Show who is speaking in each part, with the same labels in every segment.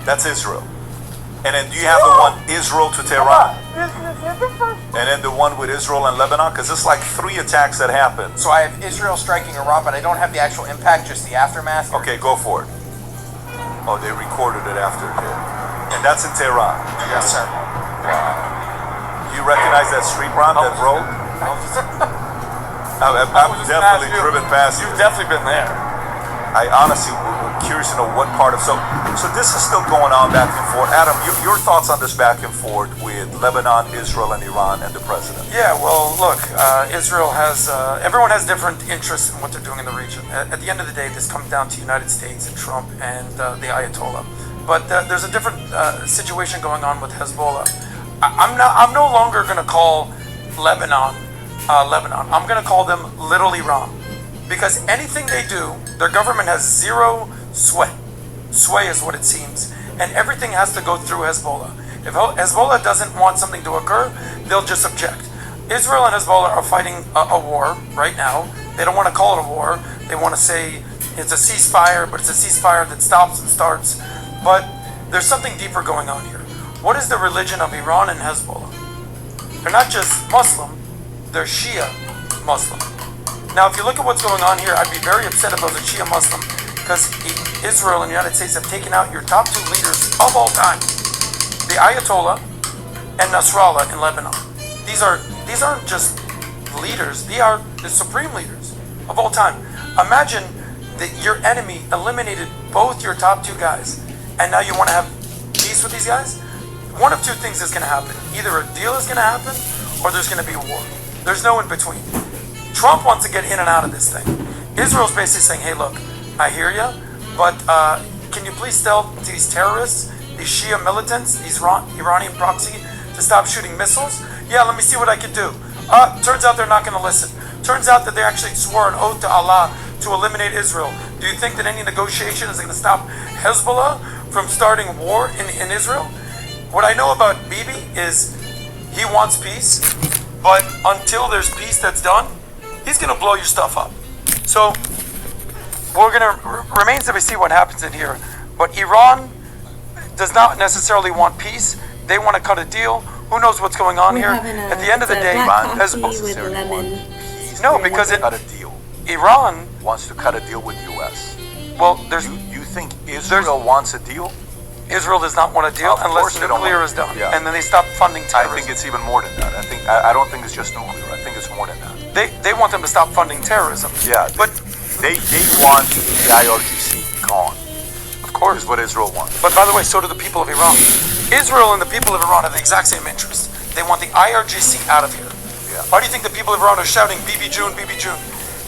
Speaker 1: That's Israel. And then do you have the one Israel to Tehran? And then the one with Israel and Lebanon? Because it's like 3 attacks that happened.
Speaker 2: So I have Israel striking Iran, but I don't have the actual impact, just the aftermath.
Speaker 1: Okay, go for it. Oh, they recorded it after it hit. And that's in Tehran.
Speaker 2: Yes, sir.
Speaker 1: Wow. Do you recognize that street, Ron, that road? I've definitely driven past.
Speaker 3: You've definitely been there.
Speaker 1: I honestly curious to know what part of so this is still going on back and forth. Adam, your thoughts on this back and forth with Lebanon, Israel, and Iran and the president?
Speaker 3: Yeah, well, look, Israel has everyone has different interests in what they're doing in the region. At the end of the day, this comes down to United States and Trump and the Ayatollah. But there's a different situation going on with Hezbollah. I'm no longer going to call Lebanon. I'm going to call them Little Iran, because anything they do, their government has zero sway. Sway is what it seems, and everything has to go through Hezbollah. If Hezbollah doesn't want something to occur, they'll just object. Israel and Hezbollah are fighting a war right now. They don't want to call it a war. They want to say it's a ceasefire, but it's a ceasefire that stops and starts. But there's something deeper going on here. What is the religion of Iran and Hezbollah? They're not just Muslim, they're Shia Muslim. Now, if you look at what's going on here, I'd be very upset if I was a Shia Muslim, because Israel and the United States have taken out your top 2 leaders of all time, the Ayatollah and Nasrallah in Lebanon. These aren't just leaders; they are the supreme leaders of all time. Imagine that your enemy eliminated both your top 2 guys, and now you want to have peace with these guys? One of 2 things is going to happen: either a deal is going to happen, or there's going to be a war. There's no in between. Trump wants to get in and out of this thing. Israel's basically saying, hey, look, I hear you, but can you please tell these terrorists, these Shia militants, these Iranian proxy, to stop shooting missiles? Yeah, let me see what I can do. Turns out they're not going to listen. Turns out that they actually swore an oath to Allah to eliminate Israel. Do you think that any negotiation is going to stop Hezbollah from starting war in Israel? What I know about Bibi is he wants peace, but until there's peace that's done, he's going to blow your stuff up. So remains to be seen what happens in here. But Iran does not necessarily want peace. They want to cut a deal. Who knows what's going on here? At the end of the day,
Speaker 1: Iran
Speaker 3: has no, because
Speaker 1: cut a deal.
Speaker 3: Iran
Speaker 1: wants to cut a deal with U.S.
Speaker 3: Well,
Speaker 1: you think Israel wants a deal?
Speaker 3: Israel does not want a deal unless nuclear is done, and then they stop funding terrorism.
Speaker 1: I think it's even more than that. I don't think it's just nuclear. I think it's more than that.
Speaker 3: They want them to stop funding terrorism.
Speaker 1: Yeah, but they want the IRGC gone. Of course, is what Israel wants.
Speaker 3: But by the way, so do the people of Iran. Israel and the people of Iran have the exact same interest. They want the IRGC out of here.
Speaker 1: Yeah.
Speaker 3: Why do you think the people of Iran are shouting "Bibi June, Bibi June"?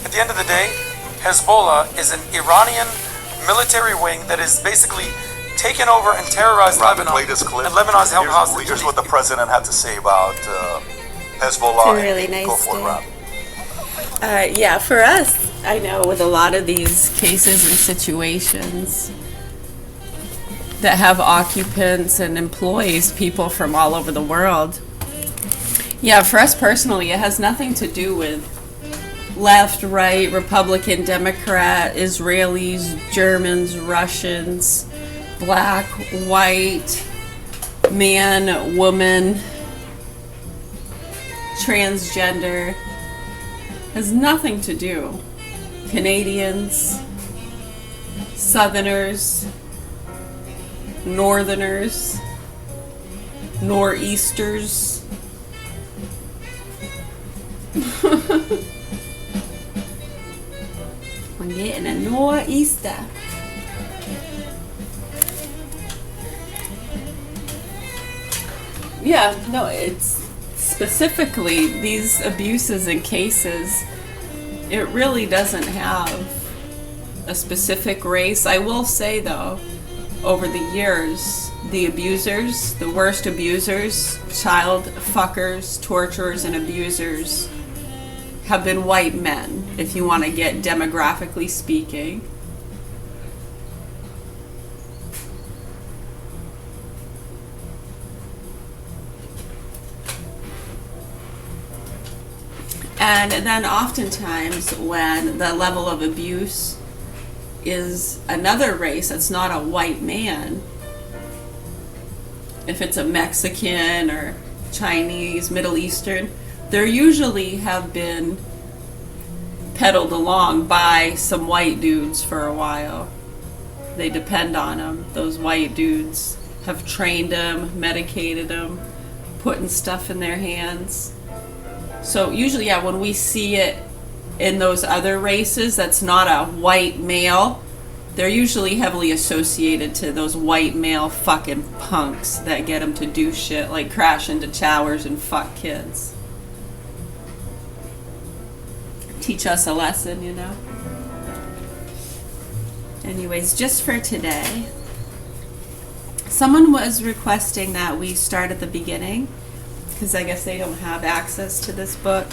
Speaker 3: At the end of the day, Hezbollah is an Iranian military wing that is basically taken over and terrorized Lebanon.
Speaker 1: Play this clip.
Speaker 3: And Lebanon's held hostage.
Speaker 1: Here's what the president had to say about Hezbollah.
Speaker 4: It's a really nice day.
Speaker 5: Yeah, for us, I know with a lot of these cases and situations that have occupants and employees, people from all over the world. Yeah, for us personally, it has nothing to do with left, right, Republican, Democrat, Israelis, Germans, Russians, black, white, man, woman, transgender. Has nothing to do. Canadians, Southerners, Northerners, Nor'easters. I'm getting a nor'easter. Yeah, no, it's specifically these abuses and cases. It really doesn't have a specific race. I will say though, over the years, the abusers, the worst abusers, child fuckers, torturers, and abusers have been white men, if you want to get demographically speaking. And then oftentimes when the level of abuse is another race that's not a white man, if it's a Mexican or Chinese, Middle Eastern, they usually have been peddled along by some white dudes for a while. They depend on them. Those white dudes have trained them, medicated them, putting stuff in their hands. So usually, yeah, when we see it in those other races, that's not a white male. They're usually heavily associated to those white male fucking punks that get them to do shit like crash into towers and fuck kids. Teach us a lesson, you know? Anyways, just for today, someone was requesting that we start at the beginning because I guess they don't have access to this book.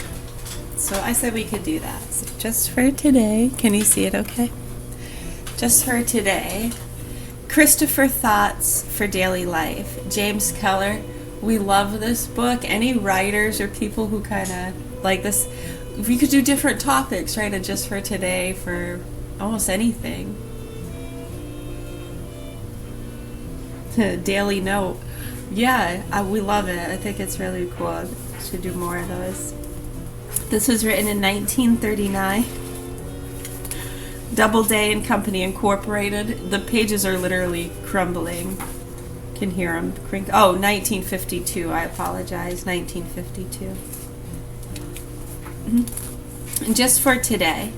Speaker 5: So I said we could do that. So just for today, can you see it okay? Just for today, Christopher Thoughts for Daily Life, James Keller. We love this book. Any writers or people who kind of like this, we could do different topics, right? And just for today, for almost anything. Daily Note. Yeah, we love it. I think it's really cool. Should do more of those. This was written in 1939. Doubleday and Company Incorporated. The pages are literally crumbling. Can hear them crinkle. Oh, 1952. I apologize. 1952. And just for today.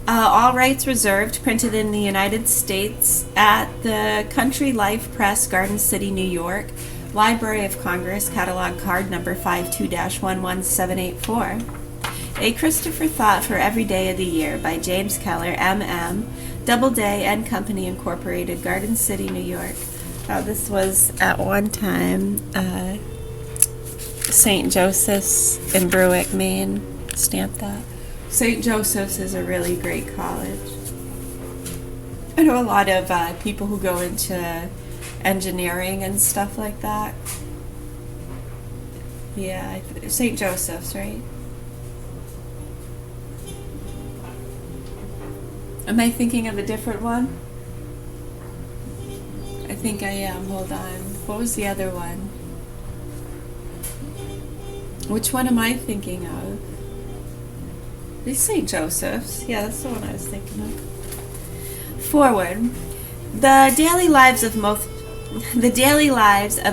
Speaker 5: All rights reserved, printed in the United States at the Country Life Press, Garden City, New York. Library of Congress, catalog card number 52-11784. A Christopher Thought for Every Day of the Year by James Keller, M.M., Doubleday and Company Incorporated, Garden City, New York. This was at one time St. Joseph's in Berwick, Maine. Stamped that. St. Joseph's is a really great college. I know a lot of people who go into engineering and stuff like that. Yeah, St. Joseph's, right? Am I thinking of a different one? I think I am. Hold on. What was the other one? Which one am I thinking of? It's St. Joseph's. Yeah, that's the one I was thinking of. Forward. The daily lives of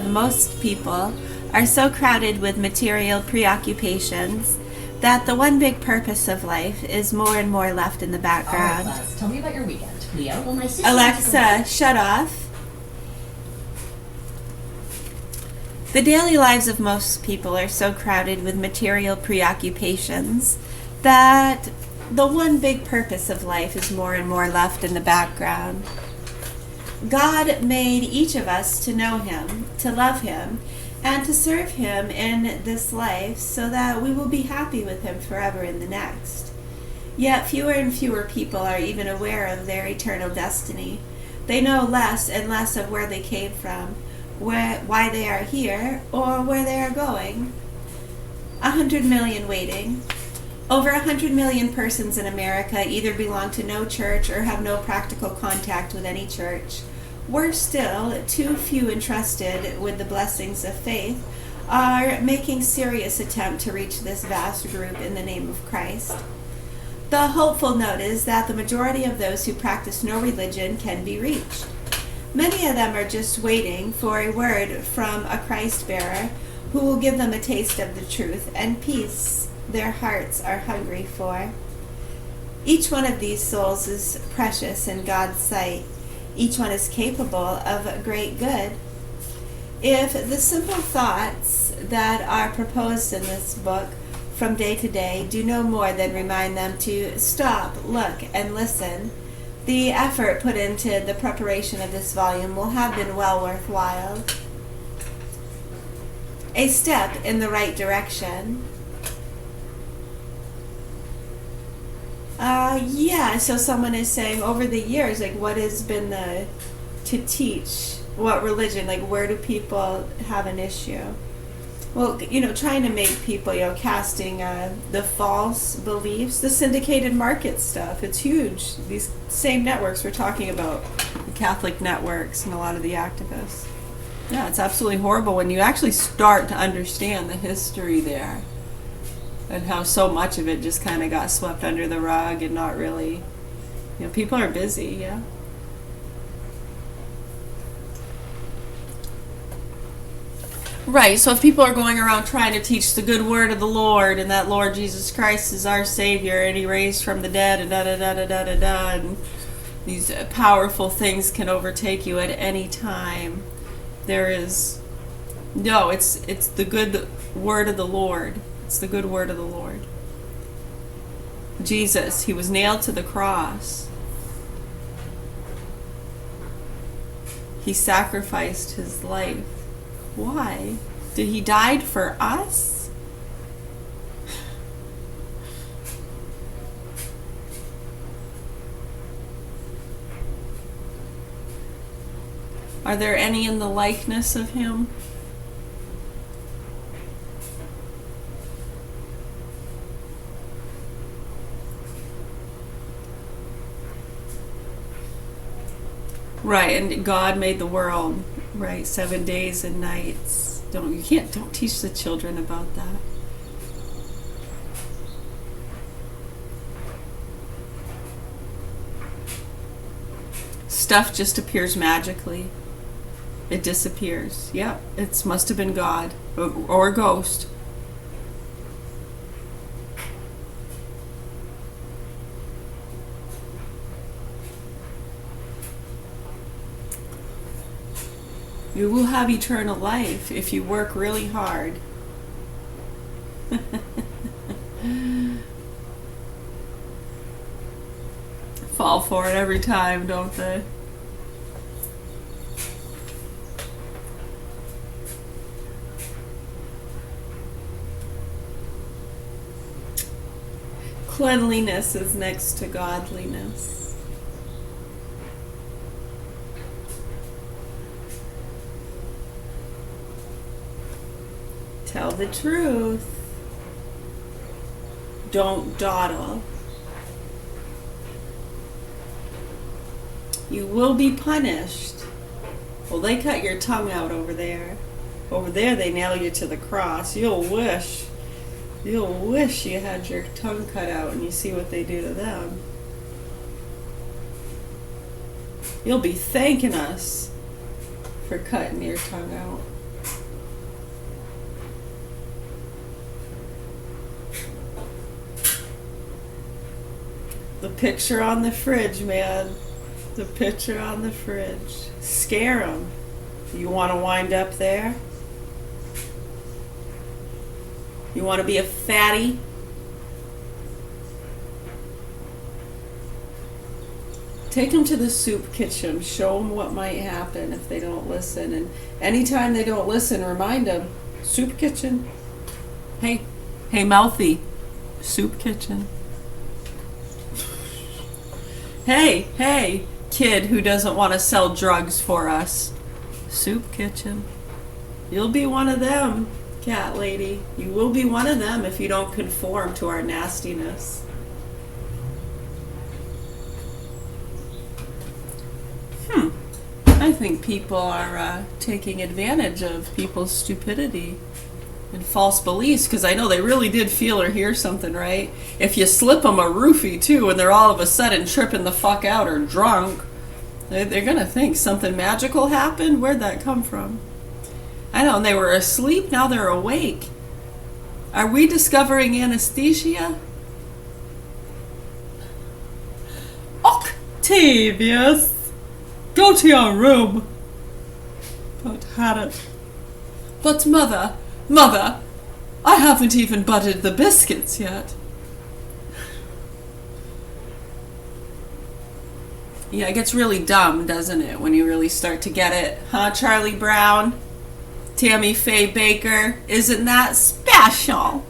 Speaker 5: most people are so crowded with material preoccupations that the one big purpose of life is more and more left in the background.
Speaker 6: All right, Buzz, tell me about your weekend. Leo, well, my sister...
Speaker 5: Alexa, shut off. The daily lives of most people are so crowded with material preoccupations that the one big purpose of life is more and more left in the background. God made each of us to know Him, to love Him, and to serve Him in this life so that we will be happy with Him forever in the next. Yet fewer and fewer people are even aware of their eternal destiny. They know less and less of where they came from, why they are here, or where they are going. 100 million waiting. Over 100 million persons in America either belong to no church or have no practical contact with any church. Worse still, too few entrusted with the blessings of faith are making serious attempt to reach this vast group in the name of Christ. The hopeful note is that the majority of those who practice no religion can be reached. Many of them are just waiting for a word from a Christ bearer who will give them a taste of the truth and peace their hearts are hungry for. Each one of these souls is precious in God's sight. Each one is capable of great good. If the simple thoughts that are proposed in this book from day to day do no more than remind them to stop, look, and listen, the effort put into the preparation of this volume will have been well worthwhile. A step in the right direction. Yeah, so someone is saying over the years, like, what has been to teach what religion, like, where do people have an issue? Well, trying to make people, casting the false beliefs, the syndicated market stuff, it's huge. These same networks we're talking about, the Catholic networks and a lot of the activists. Yeah, it's absolutely horrible when you actually start to understand the history there and how so much of it just kind of got swept under the rug and not really, people are busy, yeah. Right, so if people are going around trying to teach the good word of the Lord and that Lord Jesus Christ is our Savior and He raised from the dead and da-da-da-da-da-da-da, and these powerful things can overtake you at any time. It's the good word of the Lord. It's the good word of the Lord. Jesus, He was nailed to the cross. He sacrificed His life. Why? Did He die for us? Are there any in the likeness of Him? Right, and God made the world, right? 7 days and nights. Don't teach the children about that. Stuff just appears magically. It disappears. Yeah, it must have been God or a ghost. You will have eternal life if you work really hard. Fall for it every time, don't they? Cleanliness is next to godliness. Tell the truth. Don't dawdle. You will be punished. Well, they cut your tongue out over there. Over there they nail you to the cross. You'll wish you had your tongue cut out and you see what they do to them. You'll be thanking us for cutting your tongue out. The picture on the fridge, man. The picture on the fridge. Scare them. You want to wind up there? You want to be a fatty? Take them to the soup kitchen. Show them what might happen if they don't listen. And anytime they don't listen, remind them, soup kitchen. Hey, mouthy, soup kitchen. Hey, kid who doesn't want to sell drugs for us. Soup kitchen. You'll be one of them, cat lady. You will be one of them if you don't conform to our nastiness. I think people are taking advantage of people's stupidity and false beliefs, because I know they really did feel or hear something, right? If you slip them a roofie too and they're all of a sudden tripping the fuck out or drunk, they're gonna think something magical happened. Where'd that come from? I know, and they were asleep, now they're awake. Are we discovering anesthesia? Octavius, go to your room. But had it. But Mother, I haven't even buttered the biscuits yet. Yeah, it gets really dumb, doesn't it, when you really start to get it? Huh, Charlie Brown? Tammy Faye Baker? Isn't that special?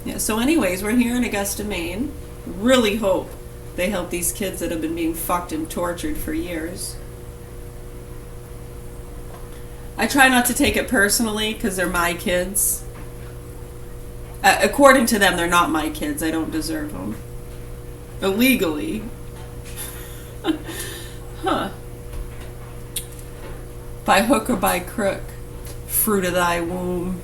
Speaker 5: Yeah, so anyways, we're here in Augusta, Maine. Really hope they help these kids that have been being fucked and tortured for years. I try not to take it personally because they're my kids. According to them, they're not my kids. I don't deserve them. Illegally. Huh. by hook or by crook, fruit of thy womb.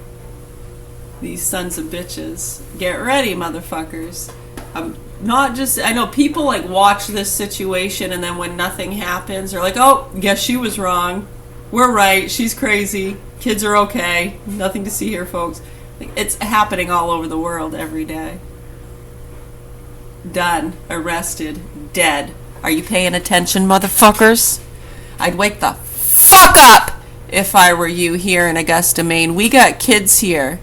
Speaker 5: These sons of bitches. Get ready, motherfuckers. I'm not just, I know people like watch this situation and then when nothing happens, they're like, oh, guess she was wrong. We're right. She's crazy. Kids are okay. Nothing to see here, folks. It's happening all over the world every day. Done. Arrested. Dead. Are you paying attention, motherfuckers? I'd wake the fuck up if I were you here in Augusta, Maine. We got kids here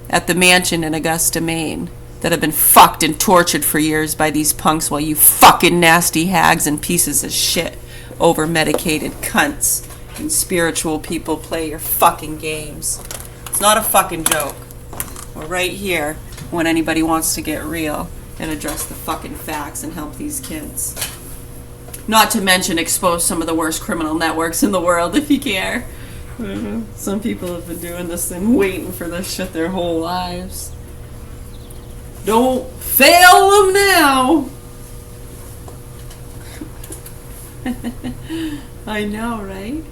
Speaker 5: at the mansion in Augusta, Maine that have been fucked and tortured for years by these punks while you fucking nasty hags and pieces of shit over-medicated cunts and spiritual people play your fucking games. It's not a fucking joke. We're right here when anybody wants to get real and address the fucking facts and help these kids. Not to mention expose some of the worst criminal networks in the world if you care. Some people have been doing this and waiting for this shit their whole lives. Don't fail them now! I know, right?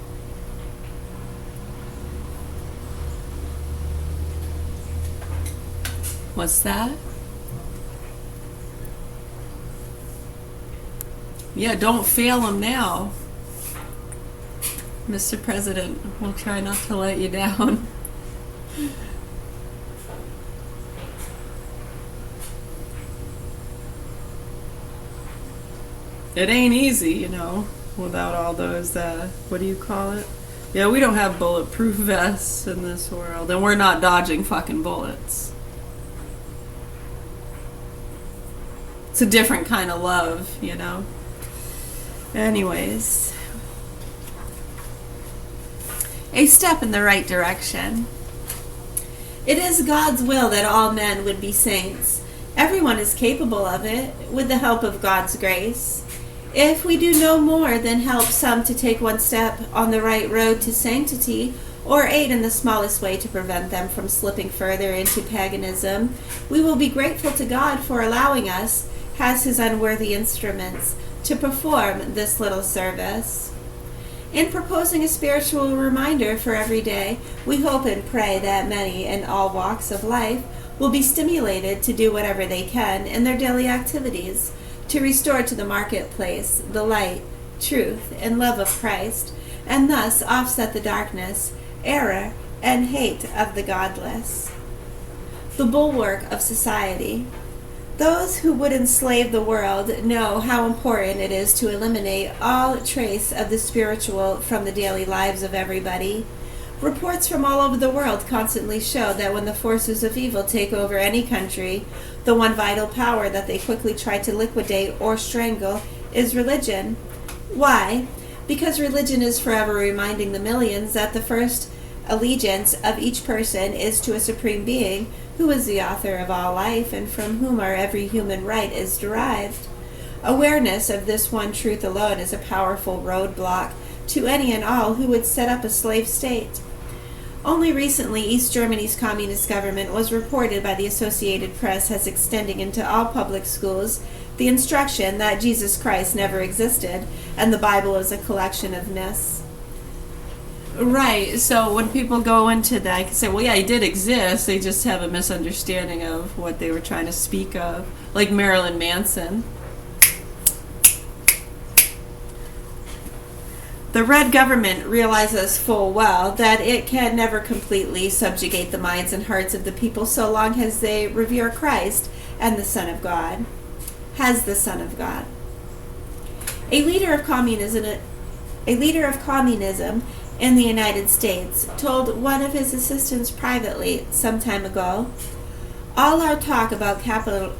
Speaker 5: What's that? Yeah, don't fail them now. Mr. President, we'll try not to let you down. It ain't easy, you know, without all those, what do you call it? Yeah, we don't have bulletproof vests in this world, and we're not dodging fucking bullets. It's a different kind of love, you know? Anyways. A step in the right direction. It is God's will that all men would be saints. Everyone is capable of it, with the help of God's grace. If we do no more than help some to take one step on the right road to sanctity, or aid in the smallest way to prevent them from slipping further into paganism, we will be grateful to God for allowing us, as his unworthy instruments, to perform this little service. In proposing a spiritual reminder for every day, we hope and pray that many in all walks of life will be stimulated to do whatever they can in their daily activities to restore to the marketplace the light, truth, and love of Christ, and thus offset the darkness, error, and hate of the godless. The bulwark of society. Those who would enslave the world know how important it is to eliminate all trace of the spiritual from the daily lives of everybody. Reports from all over the world constantly show that when the forces of evil take over any country, the one vital power that they quickly try to liquidate or strangle is religion. Why? Because religion is forever reminding the millions that the first allegiance of each person is to a supreme being who is the author of all life and from whom our every human right is derived. Awareness of this one truth alone is a powerful roadblock to any and all who would set up a slave state. Only recently, East Germany's communist government was reported by the Associated Press as extending into all public schools the instruction that Jesus Christ never existed and the Bible is a collection of myths. Right, so when people go into that, I can say, well, yeah, he did exist, they just have a misunderstanding of what they were trying to speak of, like Marilyn Manson. The Red government realizes full well that it can never completely subjugate the minds and hearts of the people so long as they revere Christ and the Son of God, as the Son of God. A leader of communism in the United States told one of his assistants privately some time ago, all our talk about capitalism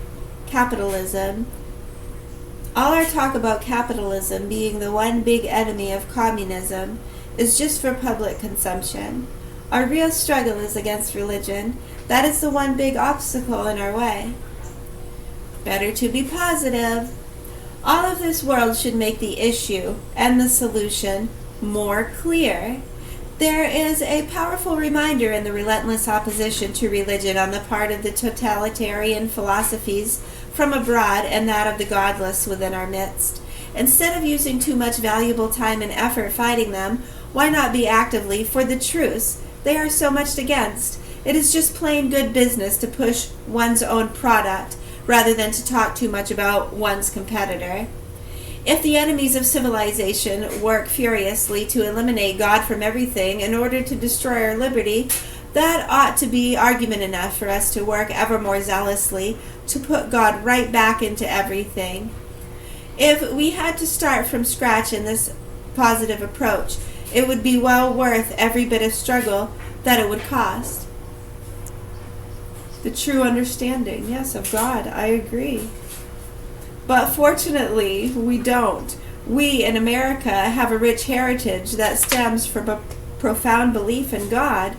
Speaker 5: being the one big enemy of communism is just for public consumption. Our real struggle is against religion. That is the one big obstacle in our way. Better to be positive. All of this world should make the issue and the solution more clear. There is a powerful reminder in the relentless opposition to religion on the part of the totalitarian philosophies from abroad and that of the godless within our midst. Instead of using too much valuable time and effort fighting them,
Speaker 4: Why not be actively for the truce they are so much against? It is just plain good business to push one's own product rather than to talk too much about one's competitor. If the enemies of civilization work furiously to eliminate God from everything in order to destroy our liberty, that ought to be argument enough for us to work ever more zealously to put God right back into everything. If we had to start from scratch in this positive approach, it would be well worth every bit of struggle that it would cost. The true understanding, yes, of God, I agree. But fortunately, we don't. We in America have a rich heritage that stems from a profound belief in God.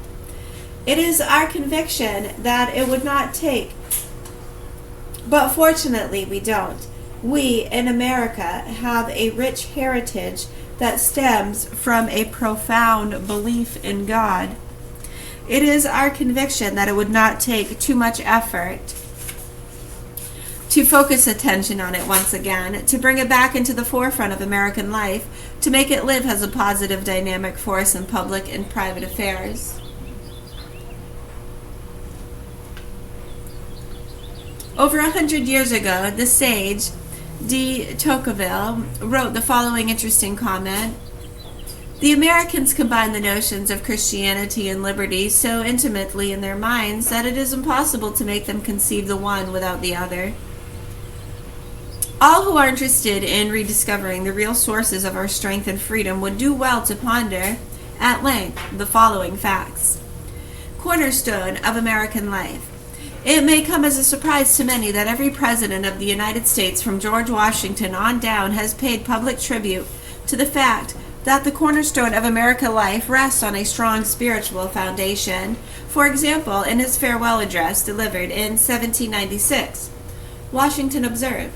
Speaker 4: It is our conviction that it would not take. But fortunately, we don't. We in America have a rich heritage that stems from a profound belief in God. It is our conviction that it would not take too much effort to focus attention on it once again, to bring it back into the forefront of American life, to make it live as a positive dynamic force in public and private affairs. Over 100 years ago, the sage de Tocqueville wrote the following interesting comment. The Americans combine the notions of Christianity and liberty so intimately in their minds that it is impossible to make them conceive the one without the other. All who are interested in rediscovering the real sources of our strength and freedom would do well to ponder, at length, the following facts. Cornerstone of American life. It may come as a surprise to many that every president of the United States from George Washington on down has paid public tribute to the fact that the cornerstone of American life rests on a strong spiritual foundation. For example, in his farewell address delivered in 1796, Washington observed,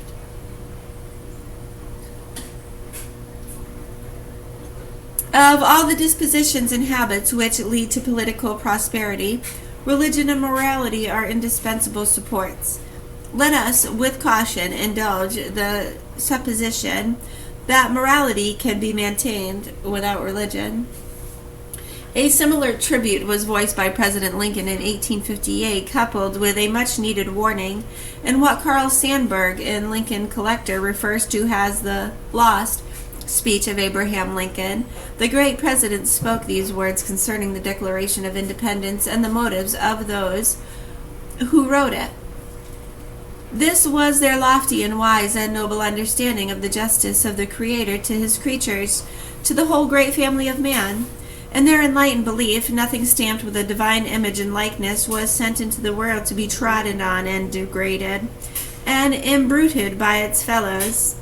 Speaker 4: "Of all the dispositions and habits which lead to political prosperity, religion and morality are indispensable supports. Let us, with caution, indulge the supposition that morality can be maintained without religion." A similar tribute was voiced by President Lincoln in 1858, coupled with a much-needed warning in what Carl Sandburg in Lincoln Collector refers to as the lost speech of Abraham Lincoln. The great president spoke these words concerning the Declaration of Independence and the motives of those who wrote it. This was their lofty and wise and noble understanding of the justice of the Creator to his creatures, to the whole great family of man. In their enlightened belief, nothing stamped with a divine image and likeness was sent into the world to be trodden on and degraded and imbruted by its fellows.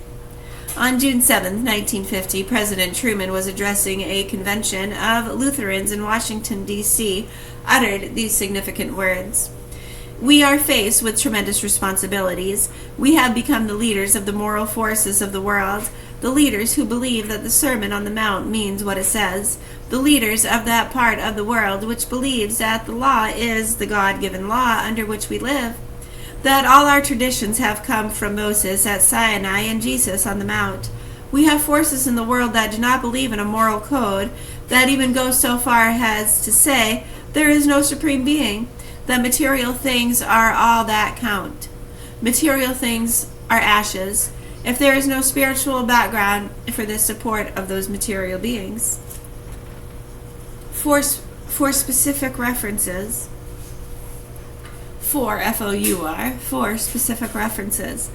Speaker 4: On June 7, 1950, President Truman was addressing a convention of Lutherans in Washington, D.C., uttered these significant words. We are faced with tremendous responsibilities. We have become the leaders of the moral forces of the world, the leaders who believe that the Sermon on the Mount means what it says, the leaders of that part of the world which believes that the law is the God-given law under which we live, that all our traditions have come from Moses at Sinai and Jesus on the Mount. We have forces in the world that do not believe in a moral code, that even go so far as to say there is no supreme being, that material things are all that count. Material things are ashes, if there is no spiritual background for the support of those material beings. For specific references, for specific references.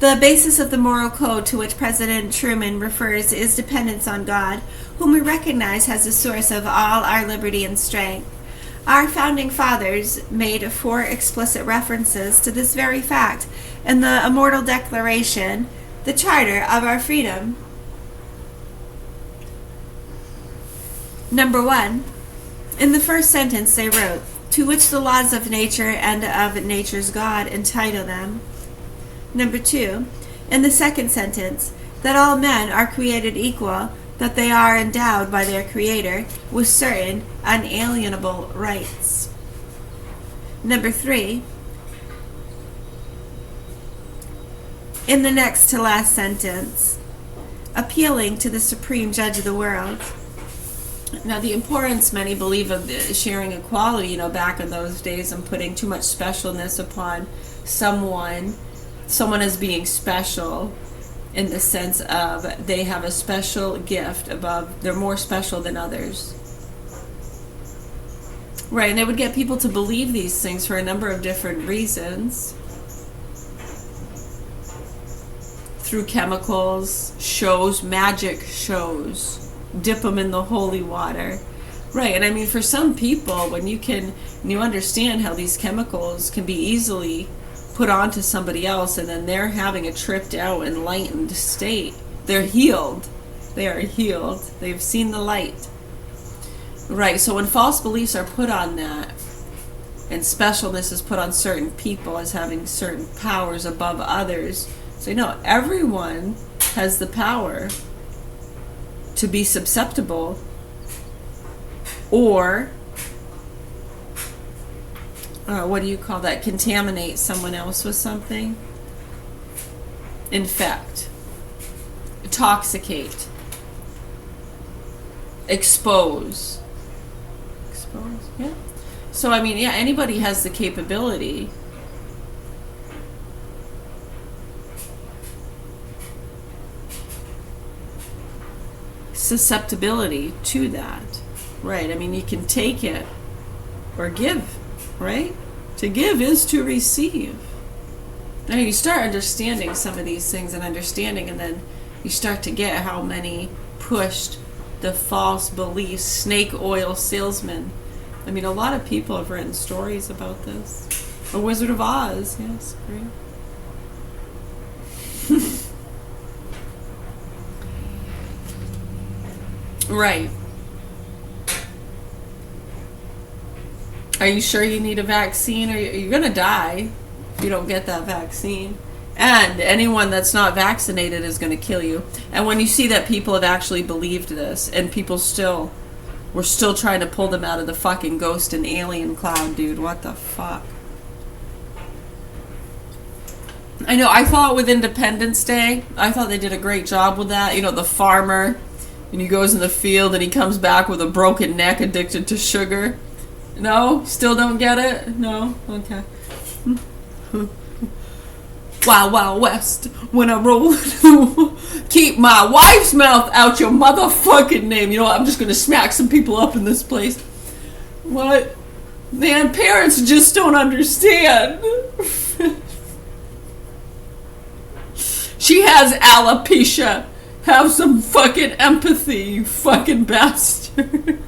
Speaker 4: The basis of the moral code to which President Truman refers is dependence on God, whom we recognize as the source of all our liberty and strength. Our founding fathers made 4 explicit references to this very fact in the Immortal Declaration, the Charter of our freedom. Number 1. In the first sentence they wrote, to which the laws of nature and of nature's God entitle them. Number 2, in the second sentence, that all men are created equal, that they are endowed by their Creator with certain unalienable rights. Number 3, in the next to last sentence, appealing to the supreme judge of the world. Now, the importance many believe of sharing equality, back in those days, and putting too much specialness upon someone as being special, in the sense of they have a special gift they're more special than others. Right, and they would get people to believe these things for a number of different reasons. Through chemicals, shows, magic shows, dip them in the holy water. Right, and I mean, for some people, when you understand how these chemicals can be easily put onto somebody else, and then they're having a tripped out, enlightened state. They're healed. They are healed. They've seen the light. Right, so when false beliefs are put on that, and specialness is put on certain people as having certain powers above others, so everyone has the power to be susceptible or what do you call that? Contaminate someone else with something. Infect. Intoxicate. Expose. Yeah. So, I mean, yeah, anybody has the capability. Susceptibility to that. Right. I mean, you can take it or give. Right? To give is to receive. Now you start understanding some of these things and then you start to get how many pushed the false beliefs, snake oil salesmen. I mean, a lot of people have written stories about this. A Wizard of Oz, yes, great. Right. Are you sure you need a vaccine? Or you're going to die if you don't get that vaccine. And anyone that's not vaccinated is going to kill you. And when you see that people have actually believed this, and we're still trying to pull them out of the fucking ghost and alien cloud, dude. What the fuck? I know, I thought with Independence Day, I thought they did a great job with that. The farmer, and he goes in the field and he comes back with a broken neck, addicted to sugar. No? Still don't get it? No? Okay. Wild Wild West, when I roll, keep my wife's mouth out your motherfucking name. I'm just going to smack some people up in this place. What? Man, parents just don't understand. She has alopecia. Have some fucking empathy, you fucking bastard.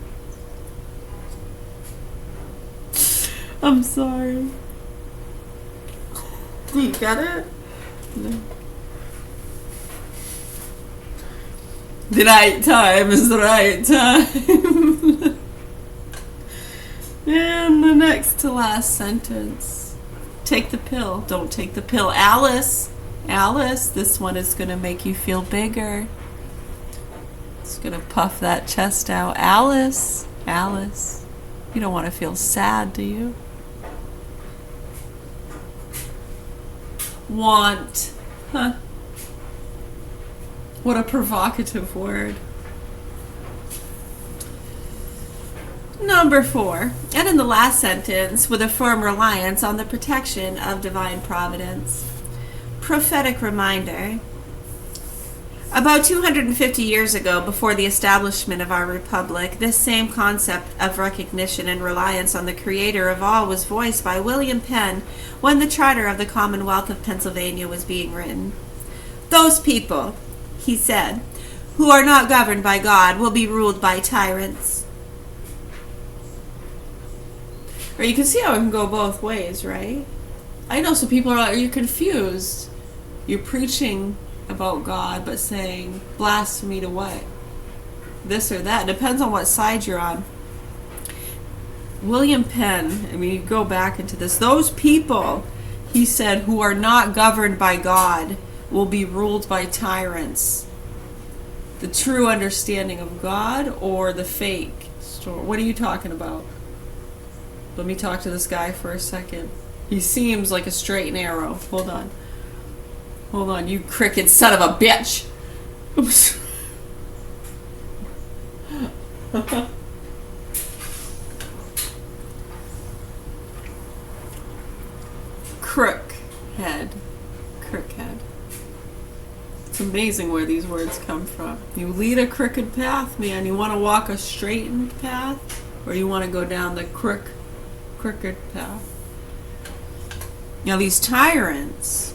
Speaker 4: I'm sorry. Do you get it? No. The right time is the right time. And the next to last sentence. Take the pill. Don't take the pill. Alice, this one is going to make you feel bigger. It's going to puff that chest out. Alice. You don't want to feel sad, do you? Want. Huh. What a provocative word. Number 4, and in the last sentence, with a firm reliance on the protection of divine providence. Prophetic reminder. About 250 years ago, before the establishment of our republic, this same concept of recognition and reliance on the Creator of all was voiced by William Penn when the Charter of the Commonwealth of Pennsylvania was being written. Those people, he said, who are not governed by God will be ruled by tyrants. Or you can see how it can go both ways, right? I know some people are you're confused. You're preaching about God, but saying blasphemy to what? This or that. Depends on what side you're on. William Penn, I mean, you go back into this. Those people, he said, who are not governed by God will be ruled by tyrants. The true understanding of God or the fake story? What are you talking about? Let me talk to this guy for a second. He seems like a straight and arrow. Hold on, you cricket son of a bitch.
Speaker 5: Crookhead. Crookhead. It's amazing where these words come from. You lead a crooked path, man. You want to walk a straightened path, or you want to go down the crooked path. Now these tyrants,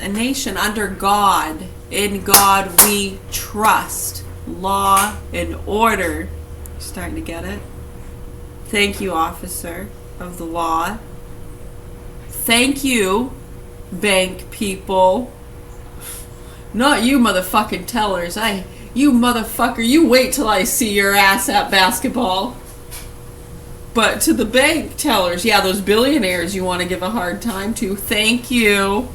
Speaker 5: a nation under God, in God we trust, law and order. You're starting to get it? Thank you, officer of the law. Thank you, bank people. Not you motherfucking tellers. You motherfucker, you wait till I see your ass at basketball. But to the bank tellers, yeah, those billionaires you want to give a hard time to, thank you.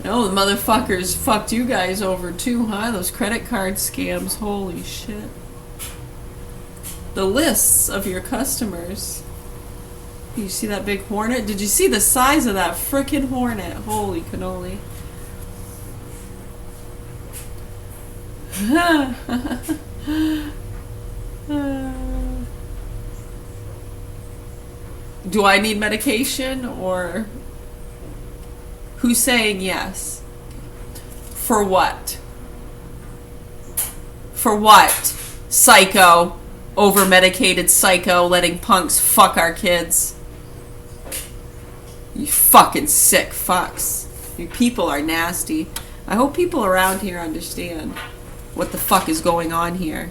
Speaker 5: No, the motherfuckers fucked you guys over too, huh? Those credit card scams, holy shit. The lists of your customers. You see that big hornet? Did you see the size of that frickin' hornet? Holy cannoli. Do I need medication, or who's saying yes? For what? For what? Psycho. Over-medicated psycho letting punks fuck our kids. You fucking sick fucks. You people are nasty. I hope people around here understand what the fuck is going on here.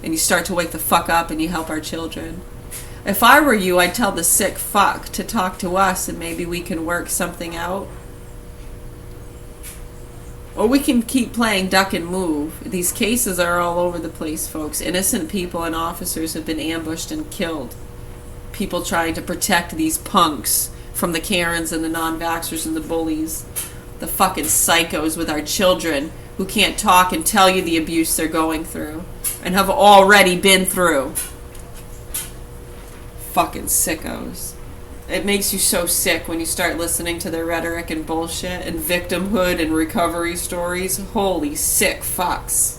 Speaker 5: And you start to wake the fuck up and you help our children. If I were you, I'd tell the sick fuck to talk to us and maybe we can work something out. Or we can keep playing duck and move. These cases are all over the place, folks. Innocent people and officers have been ambushed and killed. People trying to protect these punks from the Karens and the non-vaxxers and the bullies. The fucking psychos with our children who can't talk and tell you the abuse they're going through and have already been through. Fucking sickos. It makes you so sick when you start listening to their rhetoric and bullshit and victimhood and recovery stories. Holy sick fucks.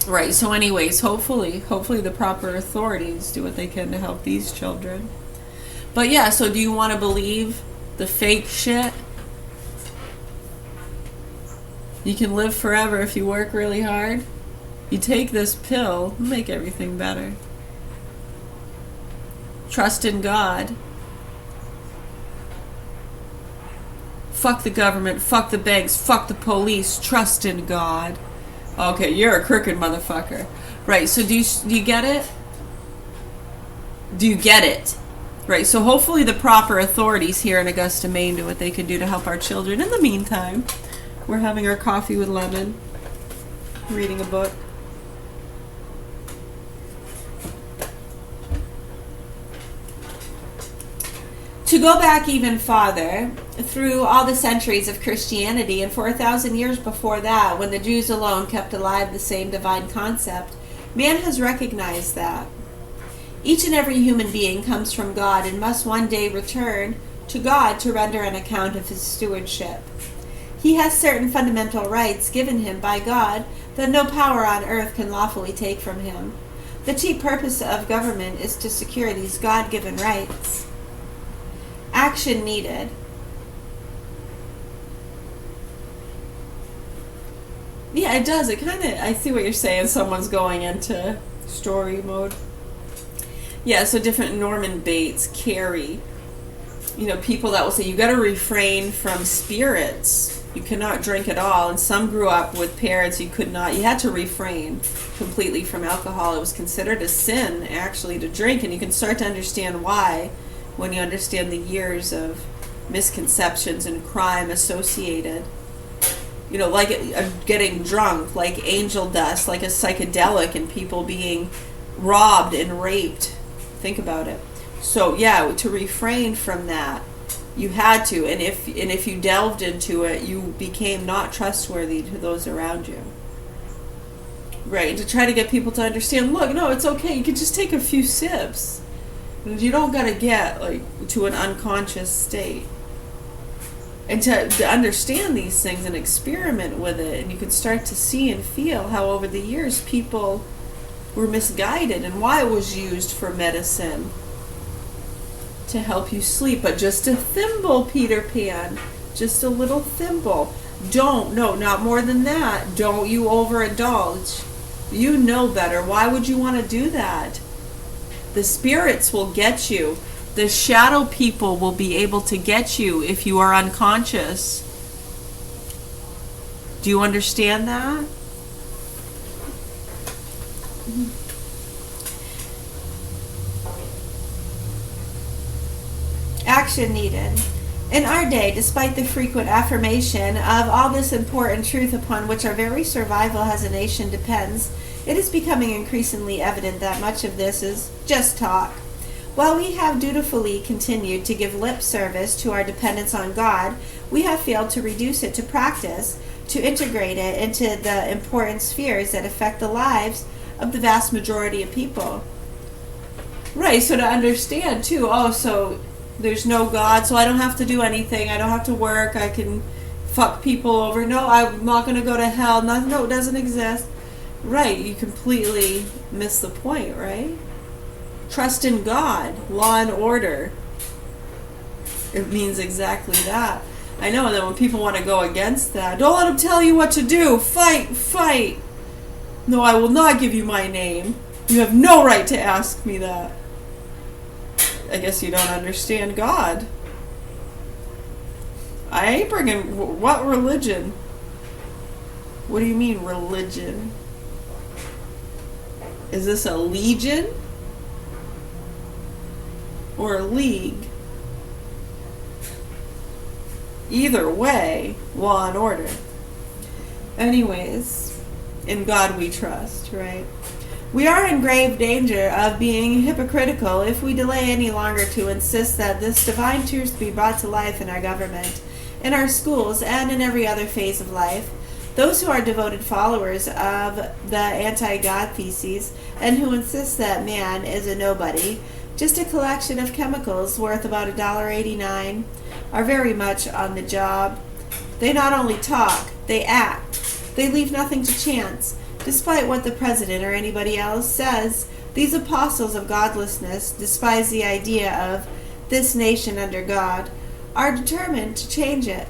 Speaker 5: Right, so anyways, hopefully the proper authorities do what they can to help these children. But yeah, so do you want to believe the fake shit? You can live forever if you work really hard. You take this pill, make everything better. Trust in God. Fuck the government, fuck the banks, fuck the police, trust in God. Okay, you're a crooked motherfucker. Right, so do you get it? Do you get it? Right, so hopefully the proper authorities here in Augusta, Maine do what they can do to help our children. In the meantime, we're having our coffee with lemon, reading a book. To go back even farther, through all the centuries of Christianity, and for 1,000 years before that, when the Jews alone kept alive the same divine concept, man has recognized that. Each and every human being comes from God and must one day return to God to render an account of his stewardship. He has certain fundamental rights given him by God that no power on earth can lawfully take from him. The chief purpose of government is to secure these God-given rights. Action needed. Yeah, it does. It kind of, I see what you're saying. Someone's going into story mode. Yeah, so different Norman Bates, Carrie. You know, people that will say, you got to refrain from spirits. You cannot drink at all. And some grew up with parents you had to refrain completely from alcohol. It was considered a sin, actually, to drink. And you can start to understand why when you understand the years of misconceptions and crime associated. You know, like getting drunk, like angel dust, like a psychedelic, and people being robbed and raped. Think about it. So yeah, to refrain from that, you had to, and if you delved into it, you became not trustworthy to those around you. Right, and to try to get people to understand, look, no, it's okay, you can just take a few sips. You don't gotta get like to an unconscious state.
Speaker 4: And to understand these things and experiment with it, and you can start to see and feel how over the years people were misguided and why it was used for medicine to help you sleep. But just a thimble, Peter Pan, just a little thimble. No, not more than that. Don't you overindulge. You know better. Why would you want to do that? The spirits will get you. The shadow people will be able to get you if you are unconscious. Do you understand that? Action needed. In our day, despite the frequent affirmation of all this important truth upon which our very survival as a nation depends, it is becoming increasingly evident that much of this is just talk. While we have dutifully continued to give lip service to our dependence on God, we have failed to reduce it to practice, to integrate it into the important spheres that affect the lives of the vast majority of people. Right, so to understand too, so there's no God, so I don't have to do anything, I don't have to work, I can fuck people over. No, I'm not going to go to hell. No, it doesn't exist. Right, you completely miss the point, right? Trust in God, law and order. It means exactly that. I know that when people want to go against that, don't let them tell you what to do. Fight. No, I will not give you my name. You have no right to ask me that. I guess you don't understand God. I ain't bringing... What religion? What do you mean, religion? Is this a legion? Or a league? Either way, law and order. Anyways, in God we trust, right? We are in grave danger of being hypocritical if we delay any longer to insist that this divine truth be brought to life in our government, in our schools, and in every other phase of life. Those who are devoted followers of the anti-God theses and who insist that man is a nobody, just a collection of chemicals worth about $1.89, are very much on the job. They not only talk, they act. They leave nothing to chance. Despite what the president or anybody else says, these apostles of godlessness despise the idea of this nation under God, are determined to change it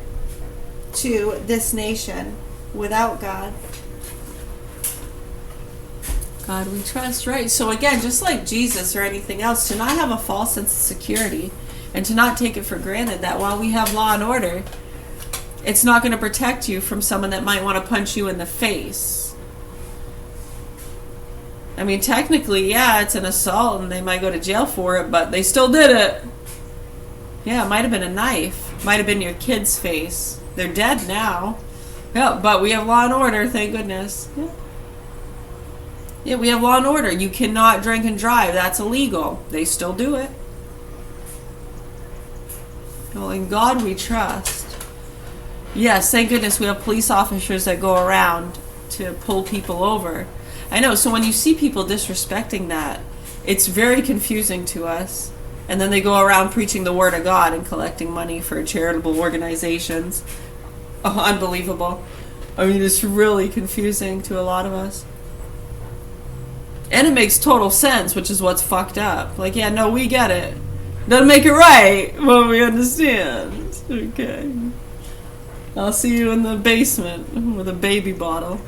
Speaker 4: to this nation without God. God we trust, right? So again, just like Jesus or anything else, to not have a false sense of security and to not take it for granted that while we have law and order, it's not going to protect you from someone that might want to punch you in the face. I mean, technically, yeah, it's an assault and they might go to jail for it, but they still did it. Yeah, it might have been a knife. Might have been your kid's face. They're dead now. Yeah, but we have law and order, thank goodness. Yeah, we have law and order. You cannot drink and drive. That's illegal. They still do it. Well, in God we trust. Yes, thank goodness we have police officers that go around to pull people over. I know, so when you see people disrespecting that, it's very confusing to us. And then they go around preaching the word of God and collecting money for charitable organizations. Oh, unbelievable. I mean, it's really confusing to a lot of us. And it makes total sense, which is what's fucked up. Like, yeah, no, we get it. Doesn't make it right, but we understand. Okay. I'll see you in the basement with a baby bottle.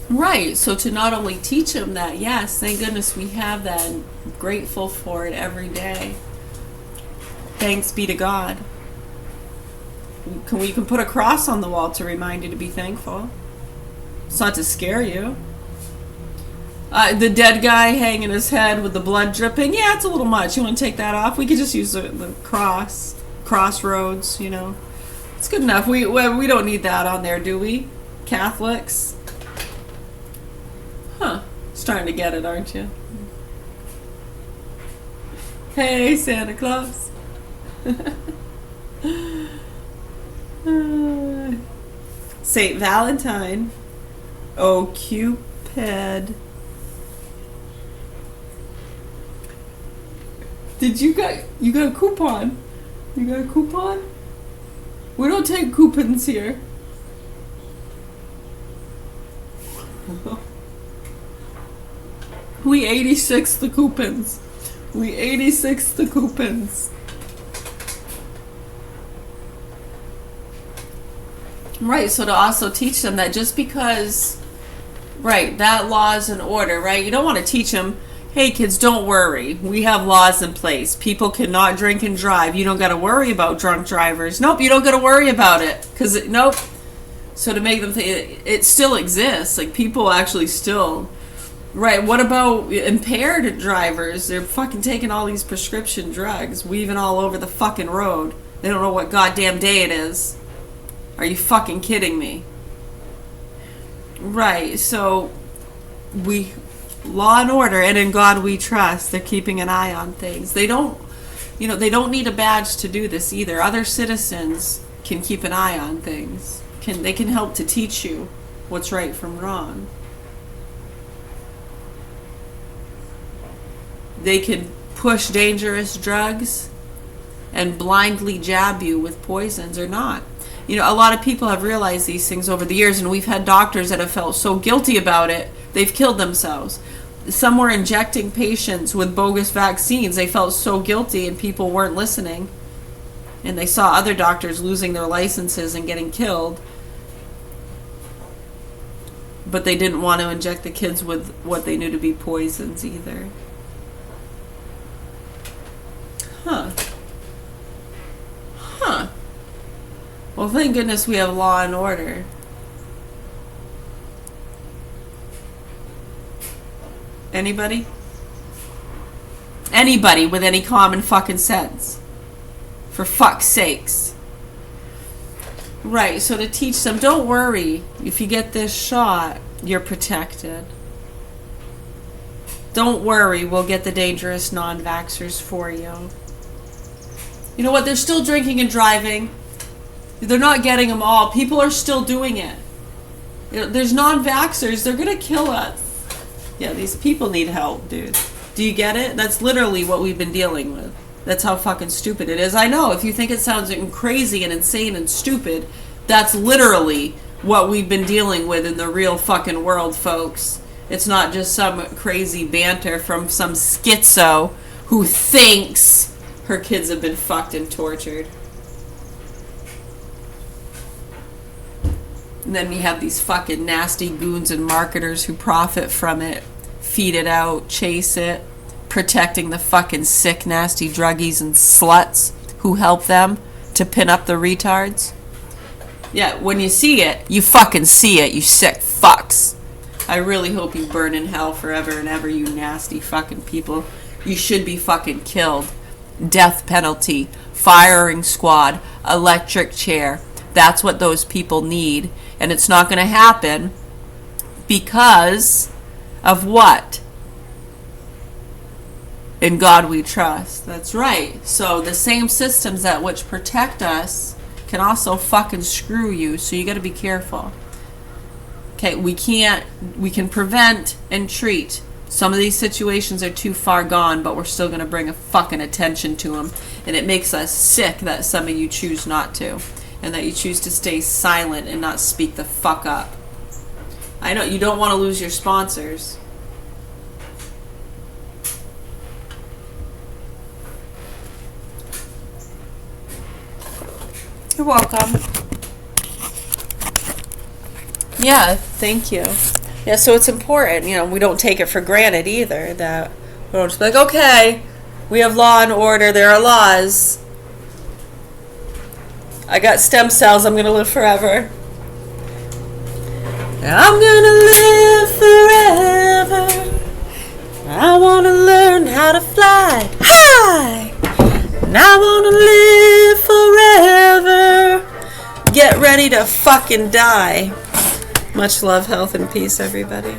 Speaker 4: Right, so to not only teach them that, yes, thank goodness we have that, and grateful for it every day. Thanks be to God. We can put a cross on the wall to remind you to be thankful. It's not to scare you. The dead guy hanging his head with the blood dripping, yeah, it's a little much. You want to take that off? We could just use the crossroads, you know. It's good enough. We don't need that on there, do we? Catholics? Huh. Starting to get it, aren't you? Hey, Santa Claus. Saint Valentine. Oh, Cupid. You got a coupon? You got a coupon? We don't take coupons here. We 86 the coupons. We 86 the coupons. Right, so to also teach them that just because, right, that law is in order, right? You don't want to teach them, hey kids, don't worry. We have laws in place. People cannot drink and drive. You don't got to worry about drunk drivers. Nope, you don't got to worry about it. Nope. So to make them think it still exists. Like, people actually still, right, what about impaired drivers? They're fucking taking all these prescription drugs, weaving all over the fucking road. They don't know what goddamn day it is. Are you fucking kidding me? Right, so we, law and order, and in God we trust. They're keeping an eye on things. They don't need a badge to do this either. Other citizens can keep an eye on things. They can help to teach you what's right from wrong. They can push dangerous drugs and blindly jab you with poisons or not. A lot of people have realized these things over the years, and we've had doctors that have felt so guilty about it, they've killed themselves. Some were injecting patients with bogus vaccines. They felt so guilty, and people weren't listening. And they saw other doctors losing their licenses and getting killed. But they didn't want to inject the kids with what they knew to be poisons either. Huh. Well, thank goodness we have law and order. Anybody? Anybody with any common fucking sense. For fuck's sakes. Right, so to teach them, don't worry. If you get this shot, you're protected. Don't worry, we'll get the dangerous non-vaxxers for you. You know what? They're still drinking and driving. They're not getting them all. People are still doing it. There's non-vaxxers. They're going to kill us. Yeah, these people need help, dude. Do you get it? That's literally what we've been dealing with. That's how fucking stupid it is. I know, if you think it sounds crazy and insane and stupid, that's literally what we've been dealing with in the real fucking world, folks. It's not just some crazy banter from some schizo who thinks her kids have been fucked and tortured. And then we have these fucking nasty goons and marketers who profit from it, feed it out, chase it, protecting the fucking sick, nasty druggies and sluts who help them to pin up the retards. Yeah, when you see it, you fucking see it, you sick fucks. I really hope you burn in hell forever and ever, you nasty fucking people. You should be fucking killed. Death penalty, firing squad, electric chair. That's what those people need. And it's not going to happen because of what? In God we trust. That's right. So the same systems that which protect us can also fucking screw you. So you got to be careful. Okay, we can prevent and treat. Some of these situations are too far gone, but we're still going to bring a fucking attention to them. And it makes us sick that some of you choose not to. And that you choose to stay silent and not speak the fuck up. I know, you don't want to lose your sponsors. You're welcome. Yeah, thank you. Yeah, so it's important, we don't take it for granted either, that we don't just be like, okay, we have law and order, there are laws. I got stem cells, I'm gonna live forever. I'm gonna live forever. I wanna learn how to fly high. And I wanna live forever. Get ready to fucking die. Much love, health, and peace, everybody.